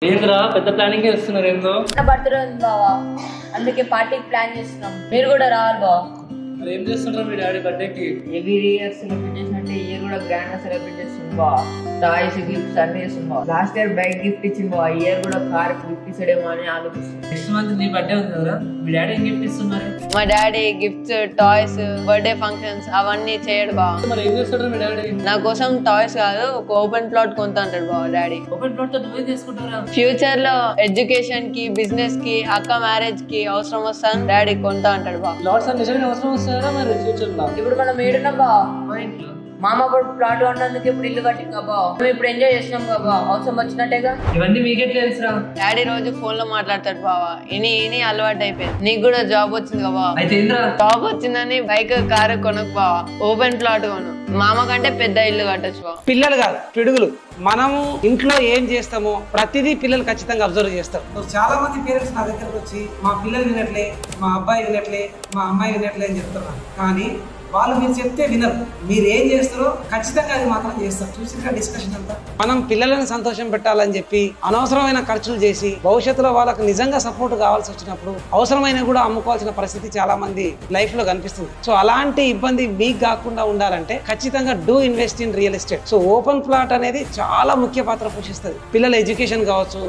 ఏంద్రా పెద్ద ప్లానింగ్ చేస్తున్నారు ఏందో. బర్త్డే ఉంది బావా, అందుకే పార్టీకి ప్లాన్ చేస్తున్నాం. మీరు కూడా రావాలి బావా. మరి ఏం చేస్తుంటారు మీ డాడీ బర్త్డేకి? ఎవ్రీ ఇయర్ సెలబ్రేట్ చేసినట్టే ఇయర్ కూడా గ్రాండ్ గా సెలబ్రేట్ చేస్తుంది బావా. టాయ్స్ గిఫ్ట్స్ అన్ని చేస్తుంది బావా. లాస్ట్ ఇయర్ బైక్ గిఫ్ట్ ఇచ్చింది బావా, ఇయర్ కూడా కార్ గిఫ్ట్ ఇస్తాడేమో అని ఆలోచిస్తుంది. నెక్స్ట్ మంత్ నీ బర్త్డే ఉంది కదా, మీ డాడీ ఏం గిఫ్ట్ ఇస్తున్నారు? మా daddy gifts, toys, birthday functions అవన్నీ చేయడు బావ. మరి ఏం చేస్తాడు మీ డాడీ? నా కోసం టాయ్స్ కాదు, ఒక ఓపెన్ ప్లాట్ కొంత అంటాడు బావ డాడీ. ఓపెన్ ప్లాట్ తో నువ్వేం చేసుకుంటారా? ఫ్యూచర్ లో ఎడ్యుకేషన్ కి, బిజినెస్ కి, అక్క మ్యారేజ్ కి అవసరం వస్తాను డాడీ కొంత అంటాడు బావ. ప్లాట్స్ అని నిజంగా అవసరం వస్తారా మరి ఫ్యూచర్ లో? ఇప్పుడు మనం ఏడున్నాం బావా, మా ఇంట్లో మామ కూడా ప్లాట్ కొన్నందుకు ఇప్పుడు ఇల్లు కట్టింది బావా. మేము ఇప్పుడు ఎంజాయ్ చేసినాం కదా, అవసరం వచ్చినట్టేగా. ఇవన్నీ మీకే తెలుసురా. డాడీ రోజు ఫోన్ లో మాట్లాడతాడు బావ, ఇని అలవాటు అయిపోయింది. నీకు కూడా జాబ్ వచ్చింది కదా బావ. అయితే ఏంద్రా? జాబ్ వచ్చిందని బైక్, కారు కొనకు బావ, ఓపెన్ ప్లాట్ కొను. మామ కంటే పెద్ద ఇల్లు కట్టొచ్చు బావ. పిల్లలు కాదు పిడుగులు. మనము ఇంట్లో ఏం చేస్తామో ప్రతిదీ పిల్లలు ఖచ్చితంగా అబ్జర్వ్ చేస్తారు. చాలా మంది పేరెంట్స్ నా దగ్గరకు వచ్చి మా పిల్లలు వినట్లే, మా అబ్బాయి వినట్లే, మా అమ్మాయి వినట్లే అని చెప్తున్నారు. కానీ వాళ్ళు మీరు చెప్తే వినరు. మీరు ఏం చేస్తారో ఖచ్చితంగా అది మాత్రం చేస్తారు. చూసిన డిస్కషన్ అంతా మనం పిల్లలను సంతోషం పెట్టాలని చెప్పి అనవసరమైన ఖర్చులు చేసి భవిష్యత్తులో వాళ్ళకు నిజంగా సపోర్ట్ కావాల్సి వచ్చినప్పుడు అవసరమైన కూడా అమ్ముకోవాల్సిన పరిస్థితి చాలా మంది లైఫ్ లో కనిపిస్తుంది. సో అలాంటి ఇబ్బంది మీకు కాకుండా ఉండాలంటే ఖచ్చితంగా do invest in real estate. So open plot అనేది చాలా ముఖ్య పాత్ర పోషిస్తుంది. పిల్లల ఎడ్యుకేషన్ కావచ్చు,